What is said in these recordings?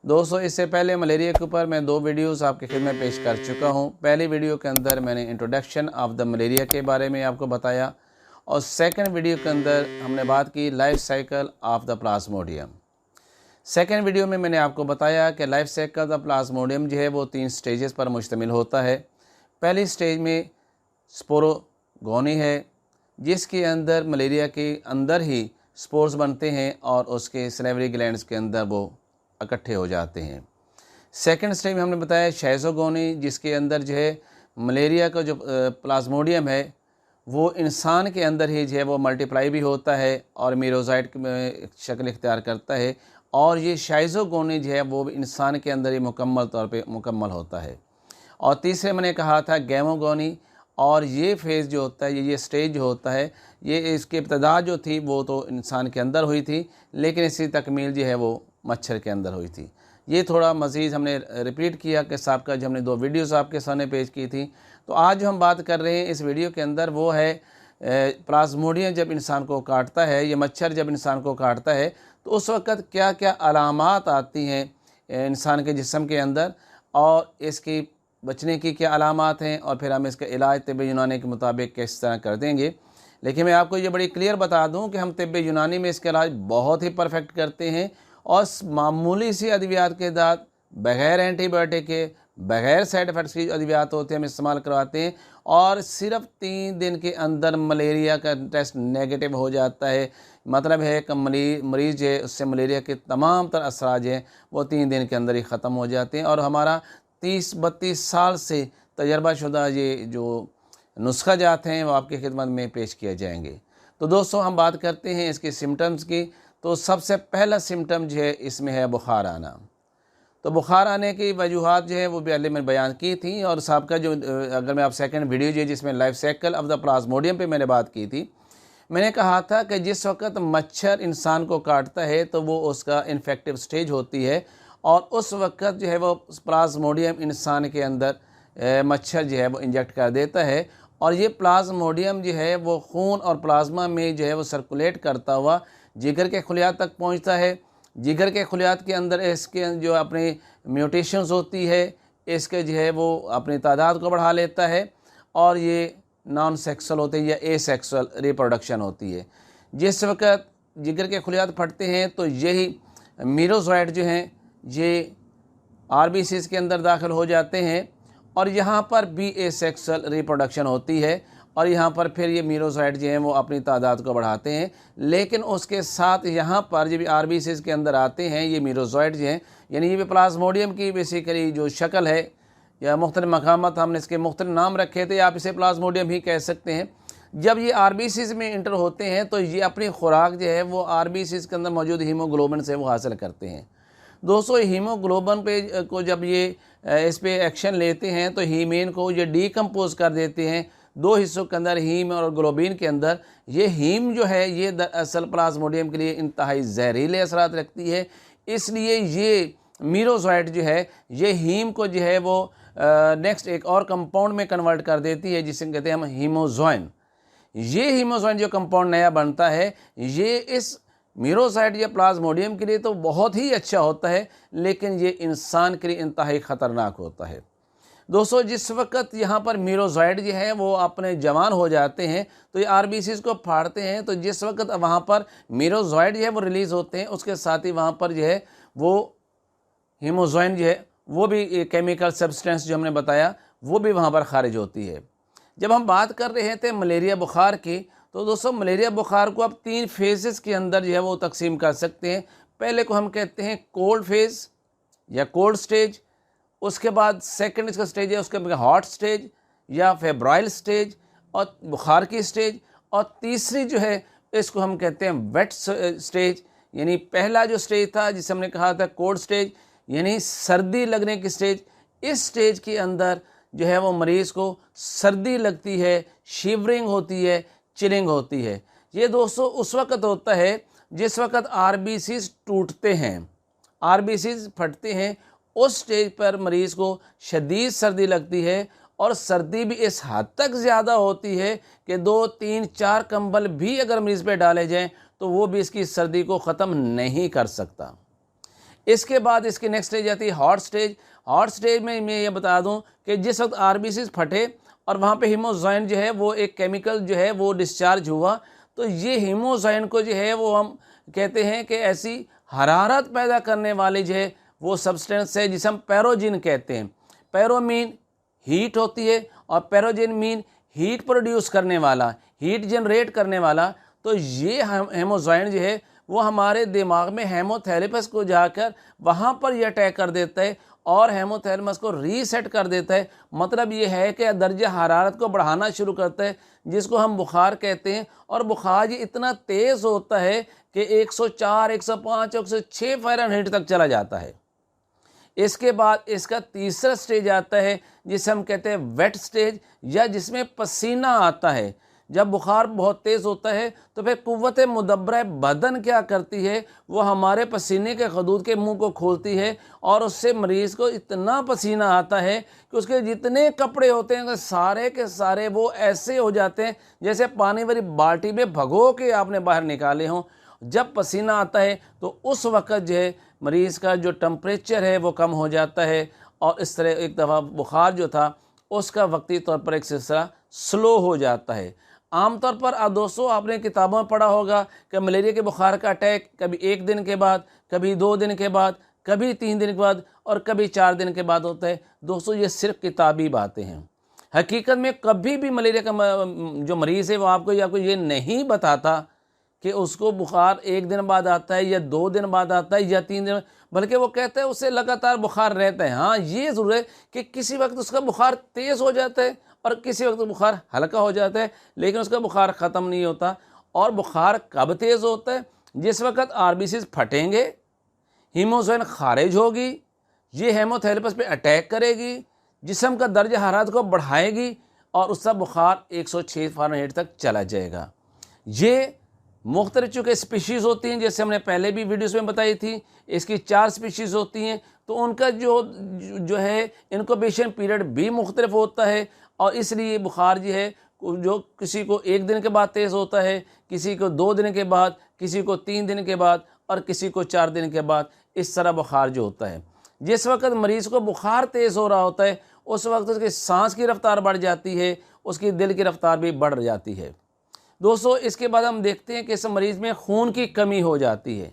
दोस्तों, इससे पहले मलेरिया के ऊपर मैं 2 वीडियोस आपके खिदमत में पेश कर चुका हूं। पहली वीडियो के अंदर मैंने इंट्रोडक्शन ऑफ द मलेरिया के बारे में आपको बताया और सेकंड वीडियो के अंदर हमने बात की life cycle of the Plasmodium. Second video में मैंने आपको बताया कि लाइफ साइकिल ऑफ प्लाज्मोडियम जो है वो 3 स्टेजेस पर मुश्तमिल होता है। पहली स्टेज में स्पोरोगोनी है, जिसके अंदर मलेरिया के अंदर ही स्पोर्स बनते हैं और उसके सलेवरी ग्लैंड्स के अंदर वो इकट्ठे हो जाते हैं। सेकंड स्टेज में हमने बताया शाइज़ोगोनी, जिसके अंदर जो है मलेरिया का जो प्लाज्मोडियम है वो इंसान के अंदर ही जो है वो मल्टीप्लाई भी होता है और मीरोज़ाइट में शक्ल इख्तियार करता है, और ये शाइज़ोगोनी जो है वो इंसान के अंदर ही मुकम्मल तौर पे मुकम्मल होता है। और तीसरे मैंने कहा था गैमोगोनी, और ये फेज़ जो होता है, ये स्टेज जो होता है, ये इसकी इब्तदा जो थी वो तो इंसान के अंदर हुई थी, लेकिन इसकी तकमील जो है वो मच्छर के अंदर हुई थी। ये थोड़ा मज़ीद हमने रिपीट किया कि साहब जो हमने 2 वीडियोस आपके सामने पेश की थी। तो आज जो हम बात कर रहे हैं इस वीडियो के अंदर वो है प्लाज्मोडियम जब इंसान को काटता है, ये मच्छर जब इंसान को काटता है तो उस वक़्त क्या क्या अलामात आती हैं इंसान के जिस्म के अंदर, और इसकी बचने की क्या अलामात हैं, और फिर हम इसका इलाज तिब्ब यूनानी के मुताबिक किस तरह कर देंगे। लेकिन मैं आपको ये बड़ी क्लियर बता दूं कि हम तिब्ब यूनानी में इसका इलाज बहुत ही परफेक्ट करते हैं, और मामूली सी अद्वियात के साथ बग़ैर एंटीबायोटिक के, बग़ैर साइड इफ़ेक्ट्स की अद्वियात होते हैं हम इस्तेमाल करवाते हैं, और सिर्फ 3 दिन के अंदर मलेरिया का टेस्ट नेगेटिव हो जाता है। मतलब है कि मरीज़ है उससे मलेरिया के तमाम तर असराज हैं वो 3 दिन के अंदर ही ख़त्म हो जाते हैं। और हमारा 30-32 साल से तजर्बाशुदा ये जो नुस्खा जात हैं वो आपकी खिदमत में पेश किए जाएंगे। तो दोस्तों, हम बात करते हैं इसके सिम्टम्स की। तो सबसे पहला सिम्टम जो है इसमें है बुखार आना। तो बुखार आने की वजूहात जो है वो पहले मैंने बयान की थी, और साहब का जो अगर मैं आप सेकंड वीडियो जो जिसमें life cycle of the Plasmodium पे मैंने बात की थी, मैंने कहा था कि जिस वक्त मच्छर इंसान को काटता है तो वो उसका इन्फेक्टिव स्टेज होती है, और उस वक्त जो है वो प्लाज्मोडियम इंसान के अंदर मच्छर जो है वो इंजेक्ट कर देता है, और ये प्लाज्मोडियम जो है वो खून और प्लाज्मा में जो है वो सर्कुलेट करता हुआ जिगर के खुलियात तक पहुंचता है। जिगर के खुलियात के अंदर इसके जो अपनी म्यूटेशंस होती है, इसके जो है वो अपनी तादाद को बढ़ा लेता है, और ये नॉन सेक्सुअल होते हैं या एसेक्सुअल रिप्रोडक्शन होती है। जिस वक्त जिगर के खुलियात फटते हैं तो यही मीरोज़ोइट जो हैं ये आरबीसीज़ के अंदर दाखिल हो जाते हैं, और यहाँ पर भी एसेक्सुअल रिप्रोडक्शन होती है, और यहाँ पर फिर ये मीरोज़ोइट जो हैं वो अपनी तादाद को बढ़ाते हैं। लेकिन उसके साथ यहाँ पर जब आरबीसीज़ के अंदर आते हैं ये मीरोज़ोइट जो हैं, यानी ये प्लाज्मोडियम की बेसिकली जो शक्ल है या मुख्तलिफ मकामत, हमने इसके मुख्तलिफ नाम रखे थे, आप इसे प्लाज्मोडियम ही कह सकते हैं। जब ये आरबीसीज़ में इंटर होते हैं तो ये अपनी खुराक जो है वो आरबीसीज़ के अंदर मौजूद हीमोग्लोबिन से वो हासिल करते हैं। दोस्तों, हीमोग्लोबिन पे को जब ये इस पे एक्शन लेते हैं तो हीमेन को ये डीकम्पोज कर देते हैं 2 हिस्सों के अंदर, हीम और ग्लोबिन के अंदर। ये हीम जो है ये दरअसल प्लाज्मोडियम के लिए इंतहाई जहरीले असरात रखती है, इसलिए ये मीरोज़ोइट जो है ये हीम को जो है वो नेक्स्ट एक और कंपाउंड में कन्वर्ट कर देती है, जिसे कहते हैं हम हीमोज़ोइन। ये हीमोज़ोइन जो कंपाउंड नया बनता है ये इस मीरोज़ोइट या प्लाज्मोडियम के लिए तो बहुत ही अच्छा होता है, लेकिन ये इंसान के लिए इंतहाई ख़तरनाक होता है। दोस्तों, जिस वक्त यहाँ पर मीरोज़ोइट जो है वो अपने जवान हो जाते हैं तो ये आरबीसीज़ को फाड़ते हैं, तो जिस वक्त वहाँ पर मीरोज़ोइट जो है वो रिलीज़ होते हैं, उसके साथ ही वहाँ पर जो है वो हीमोज़ोइन जो है वो भी केमिकल सब्सटेंस जो हमने बताया वो भी वहाँ पर खारिज होती है। जब हम बात कर रहे थे मलेरिया बुखार की, तो दोस्तों मलेरिया बुखार को आप 3 फेजेस के अंदर जो है वो तकसीम कर सकते हैं। पहले को हम कहते हैं कोल्ड फेज़ या कोल्ड स्टेज, उसके बाद सेकंड इसका स्टेज है उसके बाद हॉट स्टेज या फेब्राइल स्टेज और बुखार की स्टेज, और तीसरी जो है इसको हम कहते हैं वेट स्टेज। यानी पहला जो स्टेज था जिसे हमने कहा था कोल्ड स्टेज, यानी सर्दी लगने की स्टेज, इस स्टेज के अंदर जो है वो मरीज़ को सर्दी लगती है, शिवरिंग होती है, चिलिंग होती है। ये दोस्तों उस वक़्त होता है जिस वक़्त आरबीसीज़ टूटते हैं, आरबीसीज़ फटते हैं, उस स्टेज पर मरीज़ को शदीद सर्दी लगती है, और सर्दी भी इस हद तक ज़्यादा होती है कि 2, 3, 4 कंबल भी अगर मरीज़ पे डाले जाएं तो वो भी इसकी सर्दी को ख़त्म नहीं कर सकता। इसके बाद इसकी नेक्स्ट स्टेज आती है हॉट स्टेज। हॉट स्टेज में मैं ये बता दूं कि जिस वक्त आरबीसी फटे और वहाँ पे हीमोजाइन जो है वो एक केमिकल जो है वो डिस्चार्ज हुआ, तो ये हीमोजाइन को जो है वो हम कहते हैं कि ऐसी हरारत पैदा करने वाली जो है वो सब्सटेंस है जिसे हम पैरोजिन कहते हैं। पैरो मीन हीट होती है और पैरोजिन मीन हीट प्रोड्यूस करने वाला, हीट जनरेट करने वाला। तो ये हेमोजाइन जो है वो हमारे दिमाग में हेमोथैलेमस को जाकर वहाँ पर ये अटैक कर देता है और हेमोथैलेमस को रीसेट कर देता है। मतलब ये है कि दर्जा हरारत को बढ़ाना शुरू करता है, जिसको हम बुखार कहते हैं। और बुखार ये इतना तेज़ होता है कि 104, 105, 106 फ़ारेनहाइट तक चला जाता है। इसके बाद इसका तीसरा स्टेज आता है जिसे हम कहते हैं वेट स्टेज, या जिसमें पसीना आता है। जब बुखार बहुत तेज़ होता है तो फिर कुव्वत मुदब्बरा बदन क्या करती है, वो हमारे पसीने के खदूद के मुंह को खोलती है और उससे मरीज़ को इतना पसीना आता है कि उसके जितने कपड़े होते हैं सारे के सारे वो ऐसे हो जाते हैं जैसे पानी वाली बाल्टी में भगो के आपने बाहर निकाले हों। जब पसीना आता है तो उस वक़्त जो है मरीज़ का जो टेम्परेचर है वो कम हो जाता है और इस तरह एक दफ़ा बुखार जो था उसका वक्ती तौर पर एक सिलसिला स्लो हो जाता है। आमतौर पर दोस्तों आपने किताबों में पढ़ा होगा कि मलेरिया के बुखार का अटैक कभी 1 दिन के बाद, कभी 2 दिन के बाद, कभी 3 दिन के बाद और कभी 4 दिन के बाद होता है। दोस्तों ये सिर्फ किताबी बातें हैं। हकीकत में कभी भी मलेरिया का जो मरीज़ है वो आपको ये नहीं बताता कि उसको बुखार 1 दिन बाद आता है या 2 दिन बाद आता है या 3 दिन, बल्कि वो कहता है उससे लगातार बुखार रहता है। हाँ, ये ज़रूर है कि किसी वक्त उसका बुखार तेज़ हो जाता है और किसी वक्त बुखार हल्का हो जाता है, लेकिन उसका बुखार ख़त्म नहीं होता। और बुखार कब तेज़ होता है? जिस वक्त आरबीसीज फटेंगे, हीमोग्लोबिन खारिज होगी, ये हेमोथैलेमस पे अटैक करेगी, जिस्म का दर्जा हरारत को बढ़ाएगी और उसका बुखार 106 फ़ारेनहाइट तक चला जाएगा। ये मुख्तलिफ चूँकि स्पीशीज़ होती हैं, जैसे हमने पहले भी वीडियोस में बताई थी, इसकी 4 स्पीशीज़ होती हैं, तो उनका जो है इनक्यूबेशन पीरियड भी मुख्तलिफ होता है और इसलिए बुखार जो है जो किसी को 1 दिन के बाद तेज़ होता है, किसी को 2 दिन के बाद, किसी को 3 दिन के बाद और किसी को 4 दिन के बाद, इस तरह बुखार जो होता है। जिस वक्त मरीज़ को बुखार तेज़ हो रहा होता है उस वक्त उसकी सांस की रफ्तार बढ़ जाती है, उसकी दिल की रफ्तार भी बढ़ जाती है। दोस्तों इसके बाद हम देखते हैं कि इस मरीज़ में खून की कमी हो जाती है।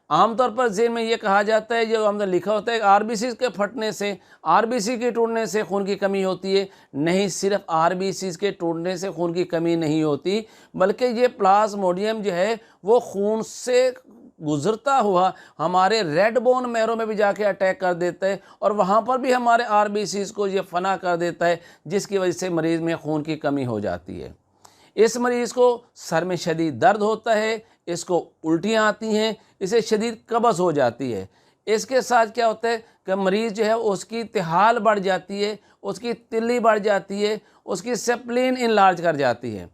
आमतौर पर ज़हन में ये कहा जाता है, जो हमने लिखा होता है, आरबीसी के फटने से, आरबीसी के टूटने से खून की कमी होती है। नहीं, सिर्फ आरबीसी के टूटने से खून की कमी नहीं होती, बल्कि ये प्लाज्मोडियम जो है वो खून से गुजरता हुआ हमारे रेड बोन मैरो में भी जाके अटैक कर देता है और वहाँ पर भी हमारे आरबीसी को ये फना कर देता है, जिसकी वजह से मरीज़ में खून की कमी हो जाती है। इस मरीज़ को सर में शदीद दर्द होता है, इसको उल्टियाँ आती हैं, इसे शदीद कब्ज़ हो जाती है। इसके साथ क्या होता है कि मरीज़ जो है उसकी तिहाल बढ़ जाती है, उसकी तिल्ली बढ़ जाती है, उसकी स्प्लीन इनलार्ज कर जाती है।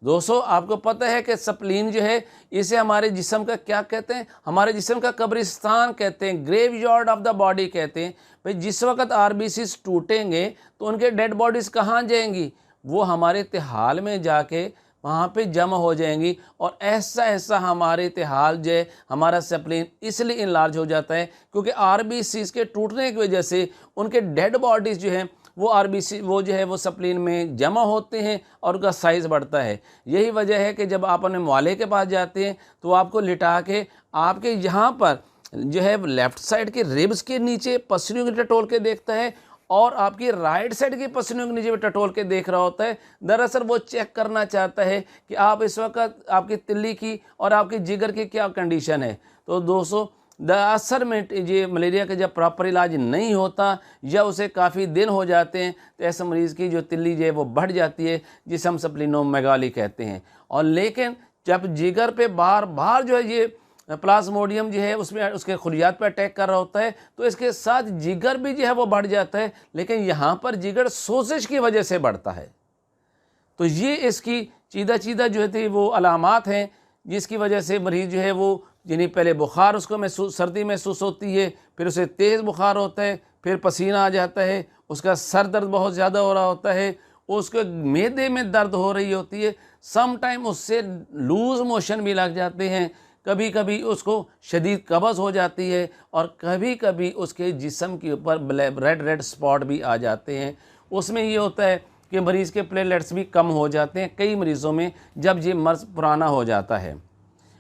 दोस्तों आपको पता है कि स्प्लीन जो है इसे हमारे जिस्म का क्या कहते हैं? हमारे जिस्म का कब्रिस्तान कहते हैं, ग्रेवयार्ड ऑफ द बॉडी कहते हैं। भाई जिस वक्त आरबीसीज टूटेंगे तो उनके डेड बॉडीज़ कहाँ जाएंगी? वो हमारे तिहाल में जाके वहाँ पे जमा हो जाएंगी और ऐसा ऐसा हमारे तिहाल जो है, हमारा स्प्लीन इसलिए इनलार्ज हो जाता है क्योंकि आरबीसीज के टूटने की वजह से उनके डेड बॉडीज़ जो हैं वो आरबीसी वो जो है वो स्प्लीन में जमा होते हैं और उनका साइज़ बढ़ता है। यही वजह है कि जब आप अपने मुआले के पास जाते हैं तो आपको लिटा के आपके यहाँ पर जो है लेफ़्ट साइड के रिब्स के नीचे पसलियों की टटोल के देखता है और आपकी राइट साइड की पसलियों के नीचे भी टटोल के देख रहा होता है। दरअसल वो चेक करना चाहता है कि आप इस वक्त आपकी तिल्ली की और आपकी जिगर की क्या कंडीशन है। तो दोस्तों असर में ये मलेरिया का जब प्रॉपर इलाज नहीं होता या उसे काफ़ी दिन हो जाते हैं तो ऐसे मरीज़ की जो तिल्ली जो है वो बढ़ जाती है, जिसे हम स्प्लीनोमेगाली कहते हैं। और लेकिन जब जिगर पे बार बार जो है ये प्लाज्मोडियम जो है उसमें उसके खुलियात पर अटैक कर रहा होता है तो इसके साथ जिगर भी जो है वो बढ़ जाता है, लेकिन यहाँ पर जिगर सोजिश की वजह से बढ़ता है। तो ये इसकी चीदा जो है वो अलामात हैं जिसकी वजह से मरीज़ जो है वो यानी पहले बुखार उसको महसूस, सर्दी महसूस होती है, फिर उसे तेज़ बुखार होता है, फिर पसीना आ जाता है, उसका सर दर्द बहुत ज़्यादा हो रहा होता है, उसके मैदे में दर्द हो रही होती है, सम टाइम उससे लूज़ मोशन भी लग जाते हैं, कभी कभी उसको शदीद कब्ज़ हो जाती है और कभी कभी उसके जिस्म के ऊपर रेड रेड स्पॉट भी आ जाते हैं। उसमें ये होता है कि मरीज़ के प्लेटलेट्स भी कम हो जाते हैं कई मरीज़ों में जब ये मर्ज़ पुराना हो जाता है।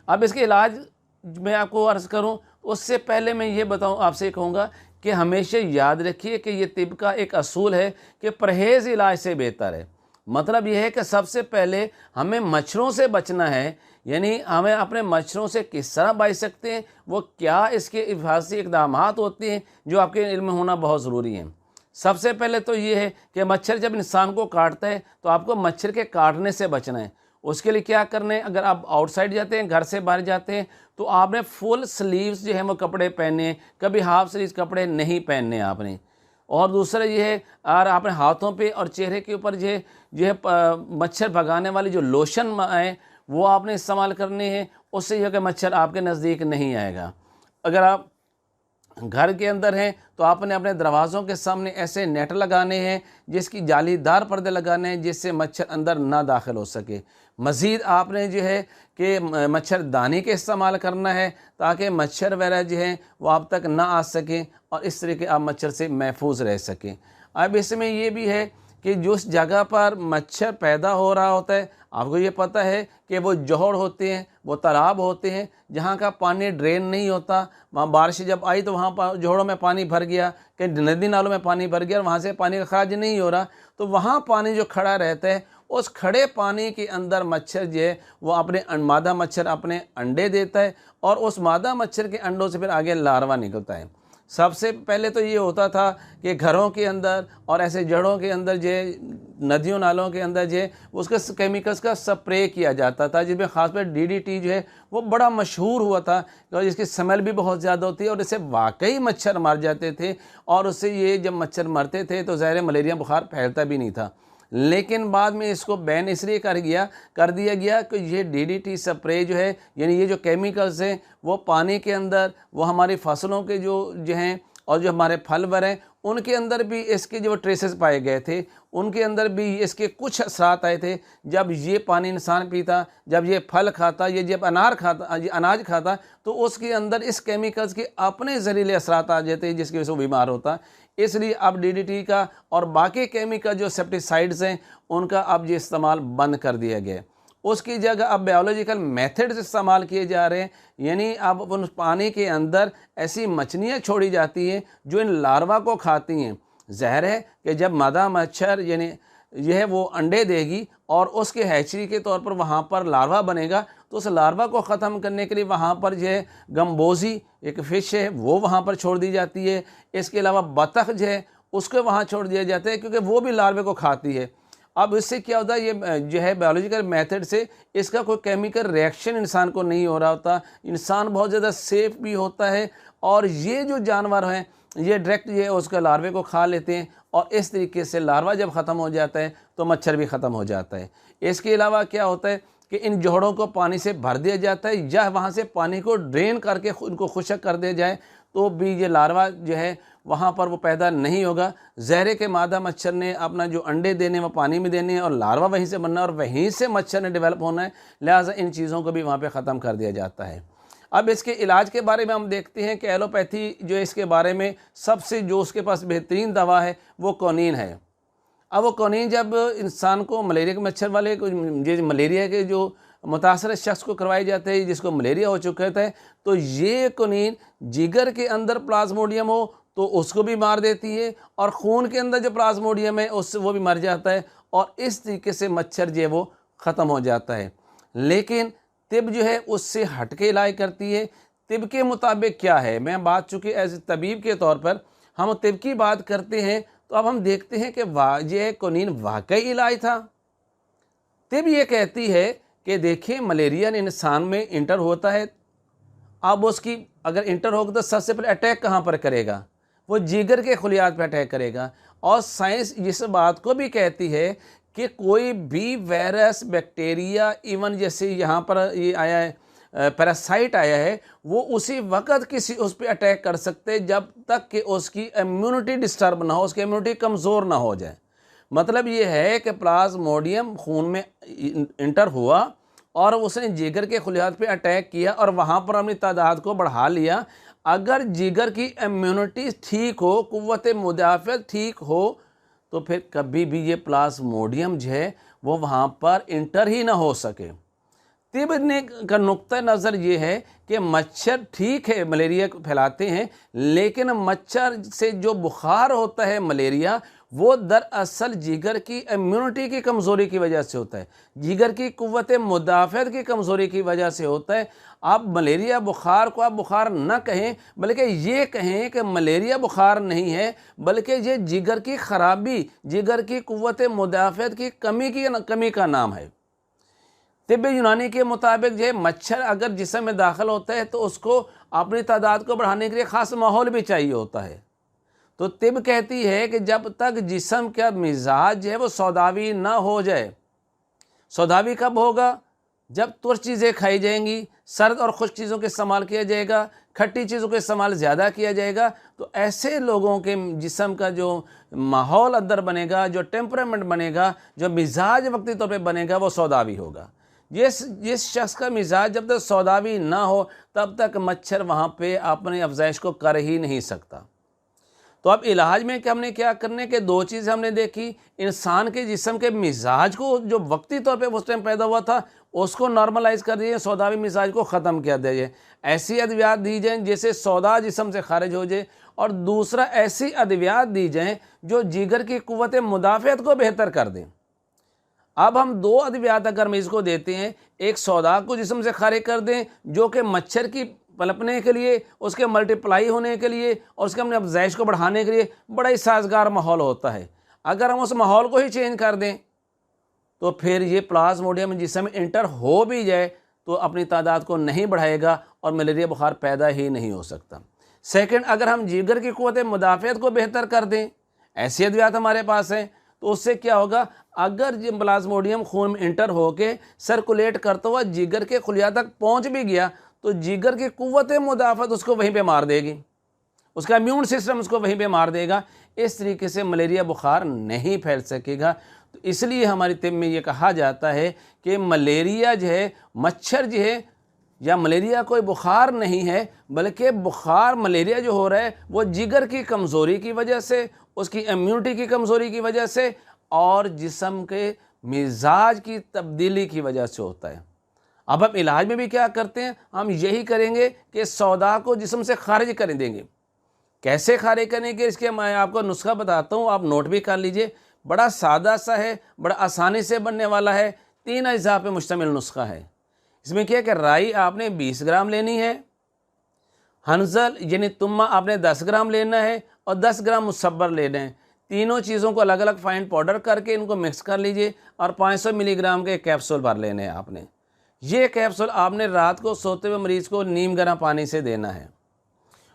अब इसके इलाज मैं आपको अर्ज़ करूं, उससे पहले मैं ये बताऊं, आपसे कहूँगा कि हमेशा याद रखिए कि ये तिब का एक असूल है कि परहेज़ इलाज से बेहतर है। मतलब यह है कि सबसे पहले हमें मच्छरों से बचना है, यानी हमें अपने मच्छरों से किस तरह बच सकते हैं, वो क्या इसके हिफाजती इक़दाम होते हैं जो आपके इल्म में होना बहुत ज़रूरी है। सबसे पहले तो ये है कि मच्छर जब इंसान को काटता है तो आपको मच्छर के काटने से बचना है। उसके लिए क्या करना है, अगर आप आउटसाइड जाते हैं, घर से बाहर जाते हैं, तो आपने फुल स्लीव्स जो है वो कपड़े पहने, कभी हाफ स्लीव्स कपड़े नहीं पहनने आपने। और दूसरा ये है, और आपने हाथों पे और चेहरे के ऊपर जो है मच्छर भगाने वाली जो लोशन है वो आपने इस्तेमाल करने हैं। उससे यह कि मच्छर आपके नज़दीक नहीं आएगा। अगर आप घर के अंदर हैं तो आपने अपने दरवाज़ों के सामने ऐसे नेट लगाने हैं, जिसकी जालीदार पर्दे लगाने हैं जिससे मच्छर अंदर ना दाखिल हो सके। मज़ीद आपने जो है कि मच्छरदानी के इस्तेमाल करना है ताकि मच्छर वगैरह जो हैं वो आप तक ना आ सकें और इस तरीके आप मच्छर से महफूज रह सकें। अब इसमें ये भी है कि जिस जगह पर मच्छर पैदा हो रहा होता है, आपको ये पता है कि वो जोहड़ होते हैं, वो तालाब होते हैं जहाँ का पानी ड्रेन नहीं होता। वहाँ बारिश जब आई तो वहाँ पर जोहड़ों में पानी भर गया, कहीं नदी नालों में पानी भर गया और वहाँ से पानी का खराज नहीं हो रहा, तो वहाँ पानी जो खड़ा रहता है उस खड़े पानी के अंदर मच्छर जो है वो अपने मादा मच्छर अपने अंडे देता है और उस मादा मच्छर के अंडों से फिर आगे लार्वा निकलता है। सबसे पहले तो ये होता था कि घरों के अंदर और ऐसे जड़ों के अंदर जो नदियों नालों के अंदर जो उसके केमिकल्स का स्प्रे किया जाता था, जिसमें ख़ासकर डीडीटी जो है वो बड़ा मशहूर हुआ था और जिसकी स्मेल भी बहुत ज़्यादा होती है और इससे वाकई मच्छर मर जाते थे। और उससे ये जब मच्छर मरते थे तो ज़ाहिर मलेरिया बुखार फैलता भी नहीं था। लेकिन बाद में इसको बैन इसलिए कर दिया गया कि ये डीडीटी स्प्रे जो है, यानी ये जो केमिकल्स हैं वो पानी के अंदर, वो हमारी फसलों के जो हैं और जो हमारे फल वर हैं उनके अंदर भी इसके जो ट्रेसेस पाए गए थे, उनके अंदर भी इसके कुछ असरात आए थे। जब ये पानी इंसान पीता, जब ये फल खाता, ये जब अनाज खाता तो उसके अंदर इस केमिकल्स के अपने जहरीले असरात आ जाते हैं जिसकी वजह से वो बीमार होता। इसलिए अब डीडीटी का और बाकी केमिकल जो सेप्टिसाइड्स हैं उनका अब ये इस्तेमाल बंद कर दिया गया। उसकी जगह अब बायोलॉजिकल मेथड्स इस्तेमाल किए जा रहे हैं, यानी अब उन पानी के अंदर ऐसी मछलियाँ छोड़ी जाती हैं जो इन लार्वा को खाती हैं। ज़हर है कि जब मादा मच्छर यानी यह वो अंडे देगी और उसके हैचरी के तौर पर वहाँ पर लार्वा बनेगा, तो उस लार्वा को ख़त्म करने के लिए वहाँ पर जो है गम्बोज़ी एक फ़िश है वो वहाँ पर छोड़ दी जाती है। इसके अलावा बतख जो है उसको वहाँ छोड़ दिया जाता है क्योंकि वो भी लार्वे को खाती है। अब इससे क्या होता है, ये जो है बायोलॉजिकल मेथड से इसका कोई केमिकल रिएक्शन इंसान को नहीं हो रहा होता, इंसान बहुत ज़्यादा सेफ भी होता है और ये जो जानवर हैं ये डायरेक्ट ये उसका लार्वे को खा लेते हैं और इस तरीके से लार्वा जब ख़त्म हो जाता है तो मच्छर भी ख़त्म हो जाता है। इसके अलावा क्या होता है कि इन जोड़ों को पानी से भर दिया जाता है या वहाँ से पानी को ड्रेन करके उनको खुश्क कर दिया जाए तो भी ये लार्वा जो है वहाँ पर वो पैदा नहीं होगा। जहरे के मादा मच्छर ने अपना जो अंडे देने वो पानी में देने और लार्वा वहीं से बनना और वहीं से मच्छर ने डेवलप होना है, लिहाजा इन चीज़ों को भी वहाँ पे ख़त्म कर दिया जाता है। अब इसके इलाज के बारे में हम देखते हैं कि एलोपैथी जो इसके बारे में सबसे जो उसके पास बेहतरीन दवा है वो कोनीन है। अब वो कोनीन जब इंसान को मलेरिया के मच्छर वाले मलेरिया के जो मुतासर शख्स को करवाए जाते हैं जिसको मलेरिया हो चुका है, तो ये कोनीन जिगर के अंदर प्लाज्मोडियम हो तो उसको भी मार देती है और खून के अंदर जो प्लाज्मोडियम है उससे वो भी मर जाता है और इस तरीके से मच्छर जो है वो ख़त्म हो जाता है। लेकिन तिब जो है उससे हट के इलाज करती है। तिब के मुताबिक क्या है, मैं बात चूँकि एज तबीब के तौर पर हम तिब की बात करते हैं तो अब हम देखते हैं कि ये कोनीन वाकई इलाज था। तिब ये कहती है कि देखिए मलेरिया इंसान में इंटर होता है, अब उसकी अगर इंटर होगा तो सबसे पहले अटैक कहाँ पर करेगा, वो जिगर के खुलियात पर अटैक करेगा। और साइंस इस बात को भी कहती है कि कोई भी वायरस बैक्टीरिया इवन जैसे यहाँ पर ये आया है पैरासाइट आया है वो उसी वक्त किसी उस पर अटैक कर सकते हैं जब तक कि उसकी इम्यूनिटी डिस्टर्ब ना हो, उसकी इम्यूनिटी कमज़ोर ना हो जाए। मतलब ये है कि प्लाज्मोडियम खून में इंटर हुआ और उसने जिगर के खलियात पे अटैक किया और वहाँ पर अपनी तादाद को बढ़ा लिया। अगर जिगर की इम्यूनिटी ठीक हो, कुव्वत मुदाफ़त ठीक हो, तो फिर कभी भी ये प्लाज्मोडियम जो है वो वहाँ पर इंटर ही ना हो सके। तिब ने का नुक्ता नज़र ये है कि मच्छर ठीक है मलेरिया को फैलाते हैं, लेकिन मच्छर से जो बुखार होता है मलेरिया, वो दरअसल जिगर की इम्यूनिटी की कमज़ोरी की वजह से होता है, जिगर की कुव्वत मुदाफ़त की कमज़ोरी की वजह से होता है। आप मलेरिया बुखार को आप बुखार न कहें, बल्कि ये कहें कि मलेरिया बुखार नहीं है, बल्कि ये जिगर की ख़राबी, जिगर की कुव्वत मुदाफ़त की कमी का नाम है। तिब्ब यूनानी के मुताबिक जो है मच्छर अगर जिस्म में दाखिल होता है तो उसको अपनी तादाद को बढ़ाने के लिए ख़ास माहौल भी चाहिए होता है। तो तिब्ब कहती है कि जब तक जिस्म का मिजाज जो है वो सौदावी ना हो जाए। सौदावी कब होगा? जब तुर्श चीज़ें खाई जाएंगी, सर्द और खुश्क चीज़ों का इस्तेमाल किया जाएगा, खट्टी चीज़ों का इस्तेमाल ज़्यादा किया जाएगा, तो ऐसे लोगों के जिस्म का जो माहौल अंदर बनेगा, जो टेम्परामेंट बनेगा, जो मिजाज वक्ती तौर पे बनेगा, वो सौदावी होगा। जिस शख्स का मिजाज जब तक सौदावी ना हो तब तक मच्छर वहाँ पे अपनी अफजाइश को कर ही नहीं सकता। तो अब इलाज में कि हमने क्या करने के दो चीज़ हमने देखी। इंसान के जिस्म के मिजाज को जो वक्ती तौर पे उस टाइम पैदा हुआ था उसको नॉर्मलाइज कर दिए, सौदावी मिजाज को ख़त्म कर दिए। ऐसी अद्वियात दी जाएँ जिससे सौदा जिस्म से खारिज हो जाए, और दूसरा ऐसी अद्वियात दी जाएँ जो जिगर की कुव्वत मुदाफ़त को बेहतर कर दें। अब हम दो अद्वियात अगर मरीज़ को देते हैं, एक सौदा को जिस्म से खारिज कर दें जो कि मच्छर की पनपने के लिए, उसके मल्टीप्लाई होने के लिए और उसके अपने अफजाइश को बढ़ाने के लिए बड़ा ही साजगार माहौल होता है। अगर हम उस माहौल को ही चेंज कर दें तो फिर ये प्लाज्मोडियम जिस्म में इंटर हो भी जाए तो अपनी तादाद को नहीं बढ़ाएगा और मलेरिया बुखार पैदा ही नहीं हो सकता। सेकंड, अगर हम जिगर की कुव्वत मुदाफ़त को बेहतर कर दें, ऐसी अद्वियात हमारे पास हैं, तो उससे क्या होगा? अगर जो प्लाज्मोडियम खून में इंटर होके सर्कुलेट करता हुआ जिगर के खुलिया तक पहुंच भी गया तो जिगर की कुव्वत मुदाफ़त उसको वहीं पे मार देगी, उसका इम्यून सिस्टम उसको वहीं पे मार देगा। इस तरीके से मलेरिया बुखार नहीं फैल सकेगा। तो इसलिए हमारी तिब में ये कहा जाता है कि मलेरिया जो है, मच्छर जो है, या मलेरिया कोई बुखार नहीं है, बल्कि बुखार मलेरिया जो हो रहा है वो जिगर की कमज़ोरी की वजह से, उसकी इम्यूनिटी की कमज़ोरी की वजह से और जिस्म के मिजाज की तब्दीली की वजह से होता है। अब हम इलाज में भी क्या करते हैं? हम यही करेंगे कि सौदा को जिस्म से खारिज कर देंगे। कैसे खारिज करेंगे इसके मैं आपको नुस्खा बताता हूँ, आप नोट भी कर लीजिए। बड़ा सादा सा है, बड़ा आसानी से बनने वाला है, 3 अज्जा पे मुश्तमिल नुस्खा है। इसमें क्या है कि राई आपने 20 ग्राम लेनी है, हंजल यानी तुम्मा आपने 10 ग्राम लेना है और 10 ग्राम मुसब्बर लेना है। तीनों चीज़ों को अलग अलग फाइन पाउडर करके इनको मिक्स कर लीजिए और 500 मिलीग्राम के कैप्सूल भर लेने हैं आपने। ये कैप्सूल आपने रात को सोते हुए मरीज़ को नीम गर्म पानी से देना है।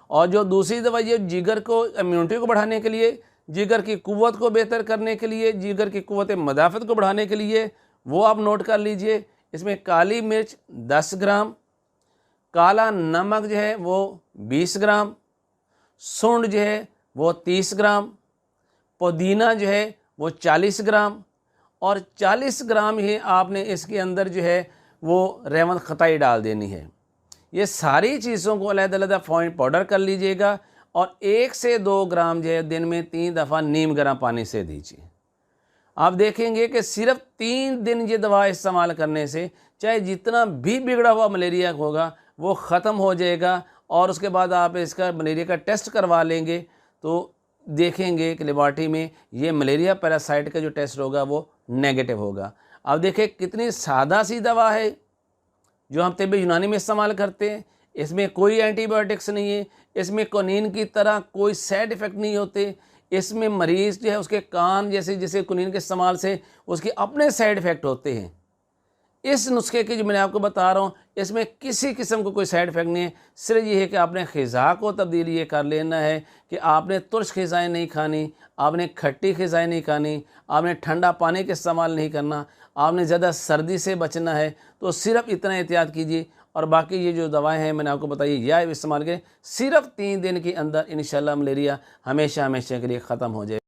और जो दूसरी दवा ये जिगर को इम्यूनिटी को बढ़ाने के लिए, जिगर की कुव्वत को बेहतर करने के लिए, जिगर की कुव्वत मुदाफ़त को बढ़ाने के लिए, वो आप नोट कर लीजिए। इसमें काली मिर्च 10 ग्राम, काला नमक जो है वो 20 ग्राम, सूंड जो है वो 30 ग्राम, पुदीना जो है वो 40 ग्राम और 40 ग्राम ही आपने इसके अंदर जो है वो रेवन खताई डाल देनी है। ये सारी चीज़ों को अलग-अलग फाइन पाउडर कर लीजिएगा और 1 से 2 ग्राम जो है दिन में 3 दफ़ा नीम गर्म पानी से दीजिए। आप देखेंगे कि सिर्फ 3 दिन ये दवा इस्तेमाल करने से चाहे जितना भी बिगड़ा हुआ मलेरिया होगा वो ख़त्म हो जाएगा। और उसके बाद आप इसका मलेरिया का टेस्ट करवा लेंगे तो देखेंगे कि लेबॉरेटरी में ये मलेरिया पैरासाइट का जो टेस्ट होगा वो नेगेटिव होगा। अब देखिए कितनी सादा सी दवा है जो हम तिब्ब यूनानी में इस्तेमाल करते हैं। इसमें कोई एंटीबायोटिक्स नहीं है, इसमें क्विनीन की तरह कोई साइड इफ़ेक्ट नहीं होते। इसमें मरीज़ जो है उसके कान जैसे क्विनीन के इस्तेमाल से उसके अपने साइड इफ़ेक्ट होते हैं। इस नुस्खे की जो मैंने आपको बता रहा हूँ इसमें किसी किस्म का कोई साइड इफ़ेक्ट नहीं है। सिर्फ ये है कि आपने ग़िज़ा को तब्दीली ये कर लेना है कि आपने तुर्श ग़िज़ाएँ नहीं खानी, आपने खट्टी ग़िज़ाएँ नहीं खानी, आपने ठंडा पानी का इस्तेमाल नहीं करना, आपने ज़्यादा सर्दी से बचना है। तो सिर्फ इतना एहतियात कीजिए और बाकी ये जो दवाएं हैं मैंने आपको बताई या इस्तेमाल करें। सिर्फ 3 दिन के अंदर इंशाल्लाह मलेरिया हमेशा के लिए ख़त्म हो जाए।